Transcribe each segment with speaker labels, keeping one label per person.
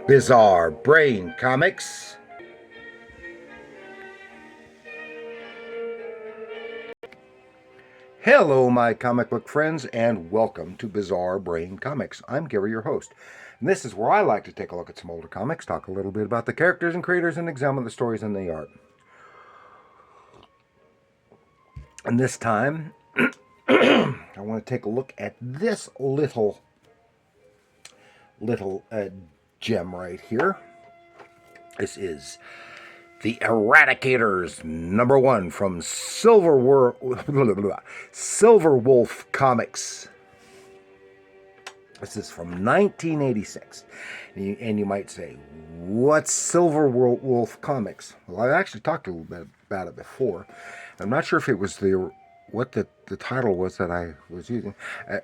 Speaker 1: Bizarre Brain Comics. Hello, my comic book friends, and welcome to Bizarre Brain Comics. I'm Gary, your host, and this is where I like to take a look at some older comics, talk a little bit about the characters and creators, and examine the stories and the art. And this time, I want to take a look at this little gem right here. This is the Eradicators #1 from Silverwolf Comics. This is from 1986. And you might say, what's Silverwolf Comics? Well, I actually talked a little bit about it before. I'm not sure if it was what the title was that I was using.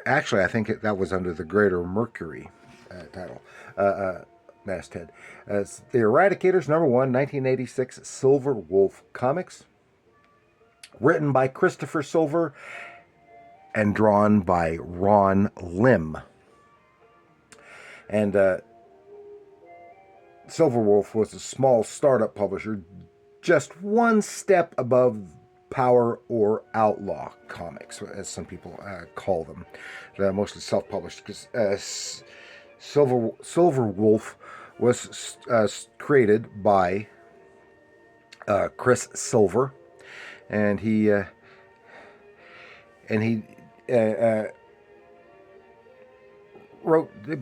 Speaker 1: Actually, I think that was under the Greater Mercury title. Masthead. It's the Eradicators #1, 1986 Silverwolf Comics. Written by Christopher Silver and drawn by Ron Lim. And Silverwolf was a small startup publisher, just one step above Power or Outlaw Comics, as some people call them. They're mostly self-published because Silverwolf was created by Chris Silver, and he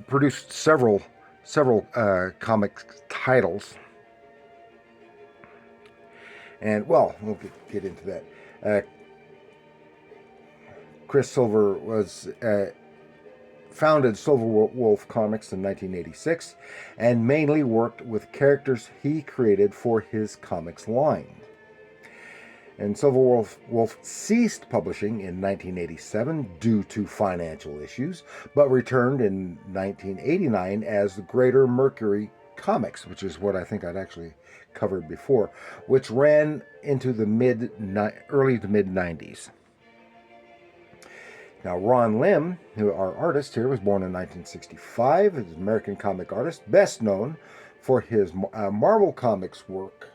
Speaker 1: produced several comic titles, and well, we'll get into that. Chris Silver was founded Silverwolf Comics in 1986 and mainly worked with characters he created for his comics line. And Silverwolf ceased publishing in 1987 due to financial issues, but returned in 1989 as the Greater Mercury Comics, which is what I think I'd actually covered before, which ran into the early to mid 90s. Now, Ron Lim, our artist here, was born in 1965. He's an American comic artist, best known for his Marvel Comics work,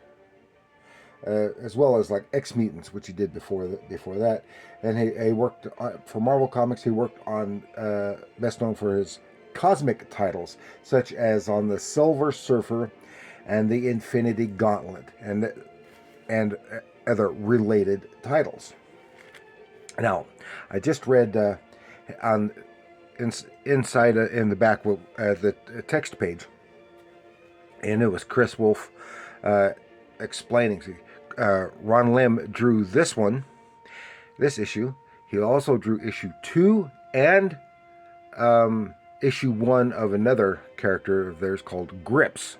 Speaker 1: as well as like X-Mutants, which he did before that. And he worked for Marvel Comics. He worked on best known for his cosmic titles, such as on the Silver Surfer and the Infinity Gauntlet, and other related titles. Now, I just read inside in the back the text page, and it was Chris Wolf explaining. Ron Lim drew this issue. He also drew issue 2 and issue 1 of another character of theirs called Grips,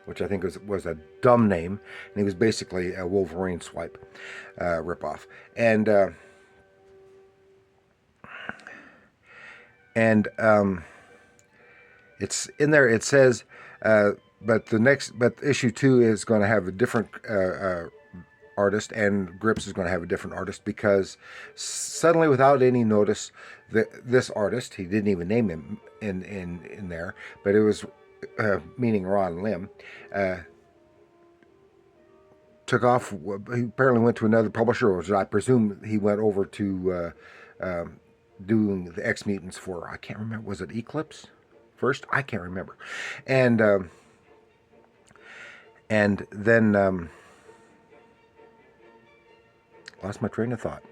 Speaker 1: which I think was a dumb name, and he was basically a Wolverine swipe ripoff. And it's in there. It says, but issue 2 is going to have a different artist, and Grips is going to have a different artist, because suddenly, without any notice, this artist, he didn't even name him in there, but it was meaning Ron Lim, took off. He apparently went to another publisher, or I presume he went over to doing the X-Mutants for, I can't remember, was it Eclipse first? I can't remember. And then lost my train of thought.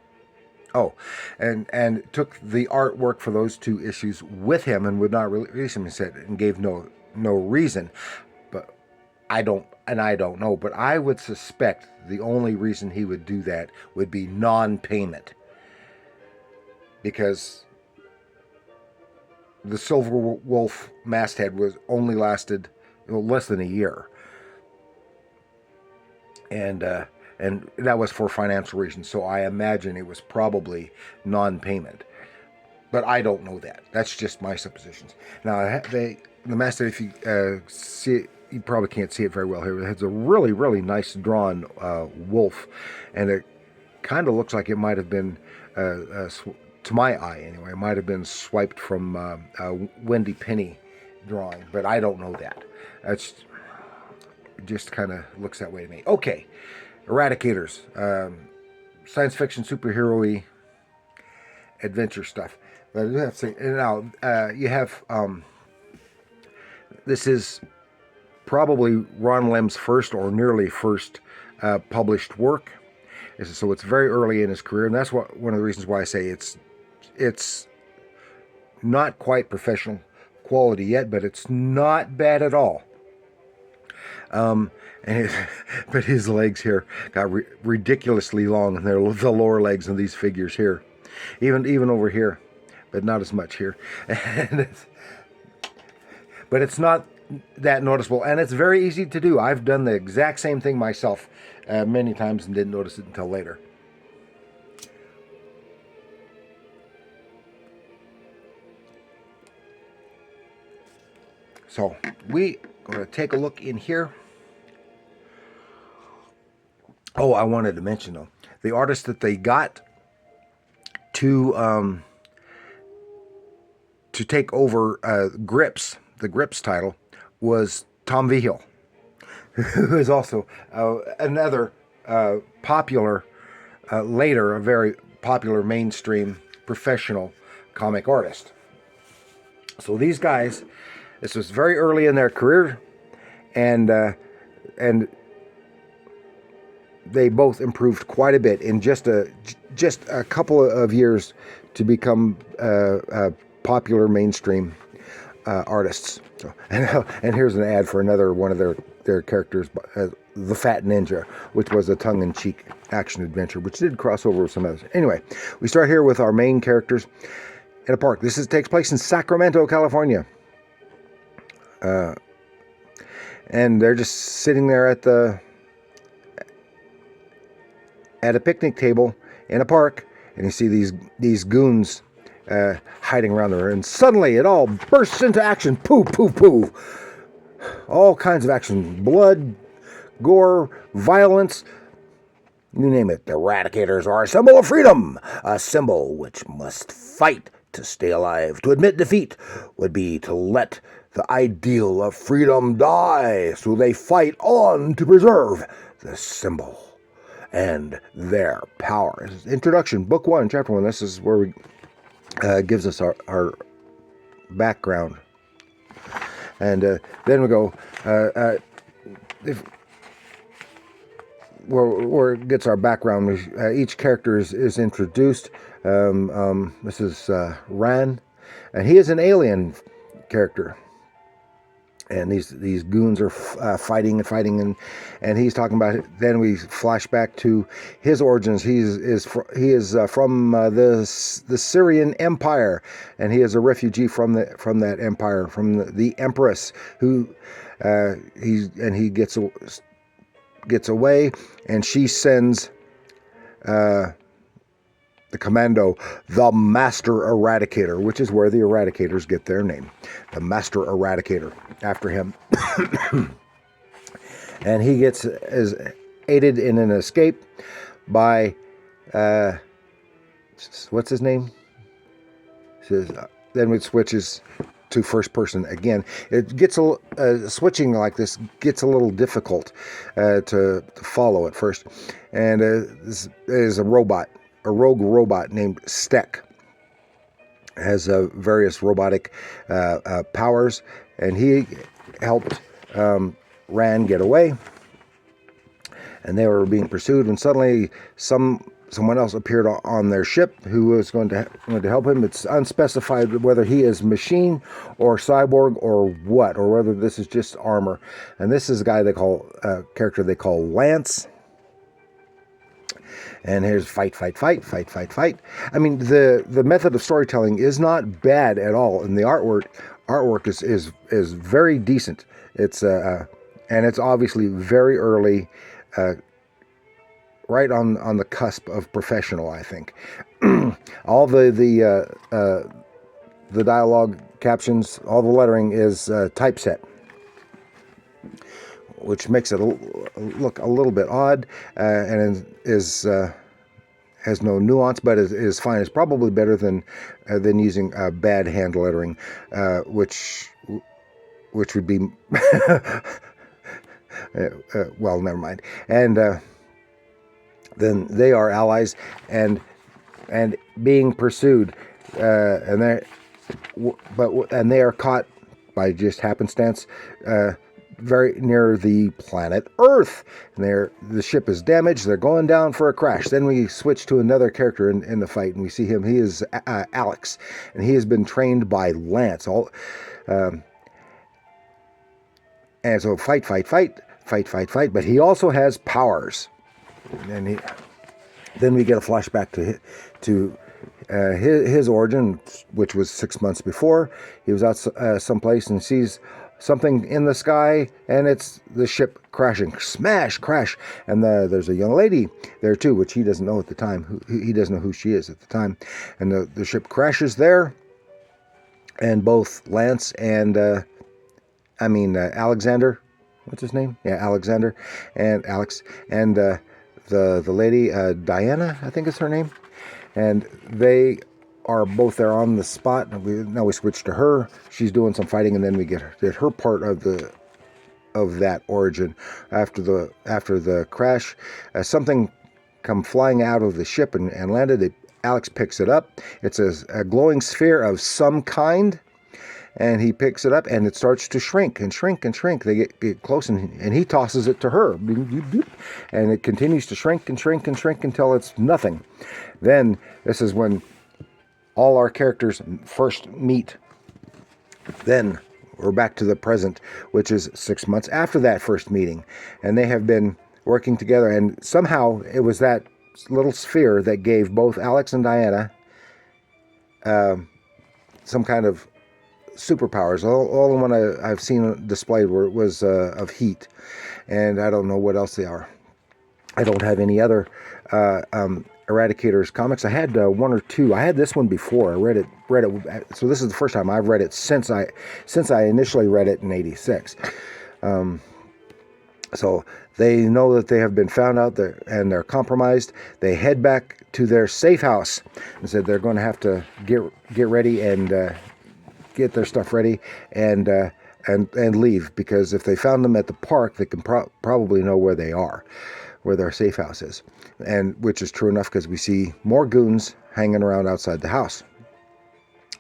Speaker 1: Oh, and took the artwork for those 2 issues with him and would not release them, and gave no reason. But I don't know, but I would suspect the only reason he would do that would be non-payment, because the Silverwolf masthead was only lasted less than a year, and that was for financial reasons. So I imagine it was probably non-payment, but I don't know that. That's just my suppositions. Now, the masthead, if you see it, you probably can't see it very well here. It has a really, really nice drawn wolf, and it kind of looks like it might have been, to my eye anyway, it might have been swiped from Wendy Penny drawing, but I don't know that. That's just kind of looks that way to me. Okay, Eradicators, science fiction, superhero-y, adventure stuff. But I do have to say, now you have this is probably Ron Lem's first or nearly first published work. So it's very early in his career, and that's one of the reasons why I say it's not quite professional quality yet, but it's not bad at all. But his legs here got ridiculously long, and they're the lower legs of these figures here, even over here, but not as much here. But it's not that noticeable, and it's very easy to do. I've done the exact same thing myself many times and didn't notice it until later. So we are going to take a look in here. Oh, I wanted to mention though, the artist that they got to take over Grips, the Grips title, was Tom Vigil, who is also another popular, later a very popular mainstream professional comic artist. So these guys, this was very early in their career, and they both improved quite a bit in just a couple of years to become popular mainstream artists. So, and here's an ad for another one of their characters, the Fat Ninja, which was a tongue-in-cheek action adventure, which did cross over with some others. Anyway, we start here with our main characters in a park. This takes place in Sacramento, California. And they're just sitting there at a picnic table in a park, and you see these goons hiding around there, and suddenly it all bursts into action. Poof, poof, poof. All kinds of action. Blood, gore, violence, you name it. The Eradicators are a symbol of freedom, a symbol which must fight to stay alive. To admit defeat would be to let the ideal of freedom die, so they fight on to preserve the symbol and their power. Introduction, Book 1, Chapter 1. This is where we gives us our background. And then we go, where it gets our background, each character is introduced. This is Ran, and he is an alien character. And these goons are fighting, and he's talking about it. Then we flash back to his origins. He is from the Syrian Empire, and he is a refugee from that empire, from the Empress, who he gets away, and she sends the commando, the Master Eradicator, which is where the Eradicators get their name. The Master Eradicator, after him. And he is aided in an escape by, what's his name? Then it switches to first person again. It gets switching like this gets a little difficult to follow at first. And this is a rogue robot named Steck. Has various robotic powers, and he helped Ran get away, and they were being pursued, and suddenly someone else appeared on their ship who was going to help him. It's unspecified whether he is machine or cyborg or what, or whether this is just armor. And this is a guy character they call Lance. And here's fight. I mean, the method of storytelling is not bad at all, and the artwork is very decent. It's and it's obviously very early, right on the cusp of professional, I think. All the dialogue captions, all the lettering is typeset, which makes it look a little bit odd, and has no nuance, but is fine. It's probably better than using bad hand lettering, which which would be well, never mind. And then they are allies and being pursued, and they are caught by just happenstance very near the planet Earth. And the ship is damaged. They're going down for a crash. Then we switch to another character in the fight, and we see him. He is Alex, and he has been trained by Lance. And so fight. But he also has powers, and then we get a flashback to his origin, which was 6 months before. He was out someplace and sees something in the sky, and it's the ship crashing. Smash, crash. And there's a young lady there too, which he doesn't know at the time. He doesn't know who she is at the time. And the ship crashes there, and both Lance and Alexander, what's his name? Yeah, Alexander and Alex, and the lady, Diana, I think is her name. And they are both there on the spot. And now we switch to her. She's doing some fighting, and then we get her part of that origin. After the crash, something come flying out of the ship and landed. Alex picks it up. It's a glowing sphere of some kind, and he picks it up, and it starts to shrink and shrink and shrink. They get close, and he tosses it to her, and it continues to shrink and shrink and shrink until it's nothing. Then this is when all our characters first meet. Then we're back to the present, which is 6 months after that first meeting, and they have been working together, and somehow it was that little sphere that gave both Alex and Diana some kind of superpowers. All the one I've seen displayed was of heat, and I don't know what else they are. I don't have any other Eradicators comics. I had one or two. I had this one before. I read it. So this is the first time I've read it since I initially read it in '86. So they know that they have been found out there and they're compromised. They head back to their safe house and said they're going to have to get ready and get their stuff ready and leave, because if they found them at the park, they can probably know where they are, where their safe house is, and which is true enough because we see more goons hanging around outside the house.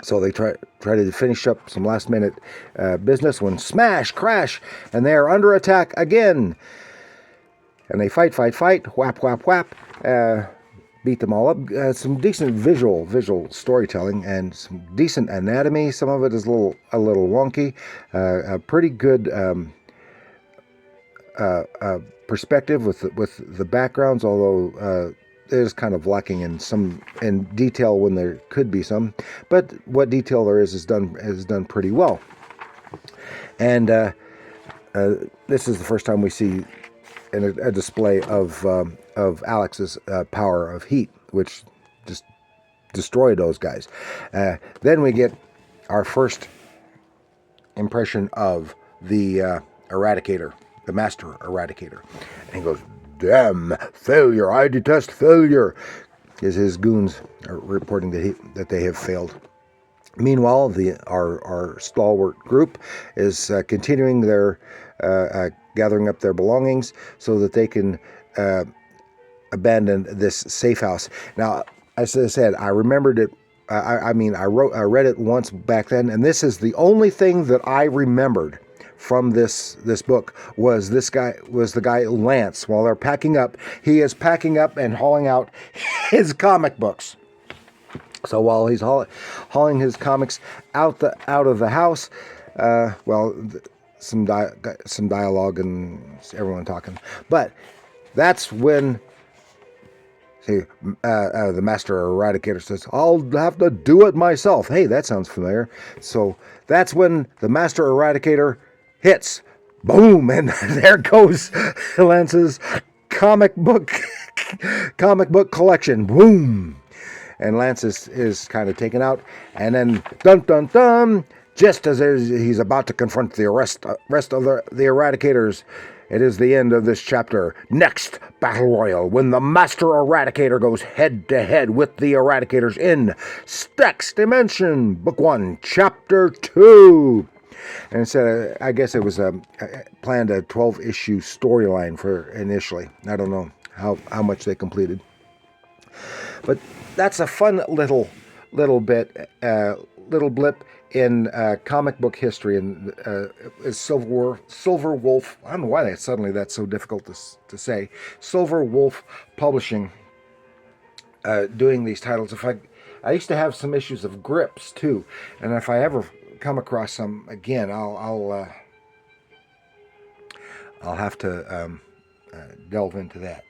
Speaker 1: So they try to finish up some last minute business when smash, crash, and they are under attack again. And they fight, whap, beat them all up. Some decent visual storytelling and some decent anatomy. Some of it is a little wonky. A pretty good perspective with the backgrounds, although it is kind of lacking in detail when there could be some. But what detail there is done pretty well. And this is the first time we see a display of Alex's power of heat, which just destroyed those guys. Then we get our first impression of the Eradicator, the Master Eradicator. And he goes, "Damn, failure, I detest failure," is his goons are reporting that they have failed. Meanwhile, our stalwart group is continuing their gathering up their belongings so that they can abandon this safe house. Now, as I said, I remembered it. I read it once back then, and this is the only thing that I remembered from this book was the guy Lance. While they're packing up, he is packing up and hauling out his comic books. So while he's hauling his comics out of the house, some dialogue and everyone talking. But that's when the Master Eradicator says, "I'll have to do it myself." Hey, that sounds familiar. So that's when the Master Eradicator hits. Boom! And there goes Lance's comic book collection. Boom! And Lance is kind of taken out. And then, dun dun dun, just as he's about to confront the rest of the Eradicators, it is the end of this chapter. Next Battle Royal, when the Master Eradicator goes head to head with the Eradicators in Stax Dimension, Book 1, Chapter 2. And said, I guess it was planned a 12-issue storyline for initially. I don't know how much they completed. But that's a fun little blip in comic book history. And Silverwolf, I don't know why that's so difficult to say. Silverwolf Publishing doing these titles. I used to have some issues of Grips too, and if I ever come across some again, I'll have to delve into that.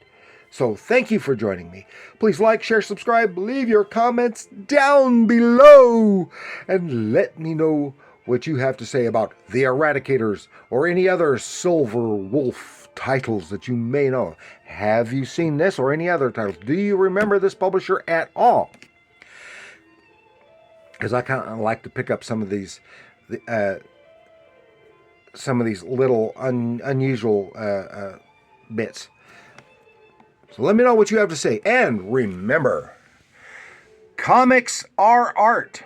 Speaker 1: So thank you for joining me. Please like, share, subscribe, leave your comments down below, and let me know what you have to say about the Eradicators or any other Silverwolf titles that you may know. Have you seen this or any other titles? Do you remember this publisher at all? Because I kind of like to pick up some of these little unusual bits. So let me know what you have to say. And remember, comics are art.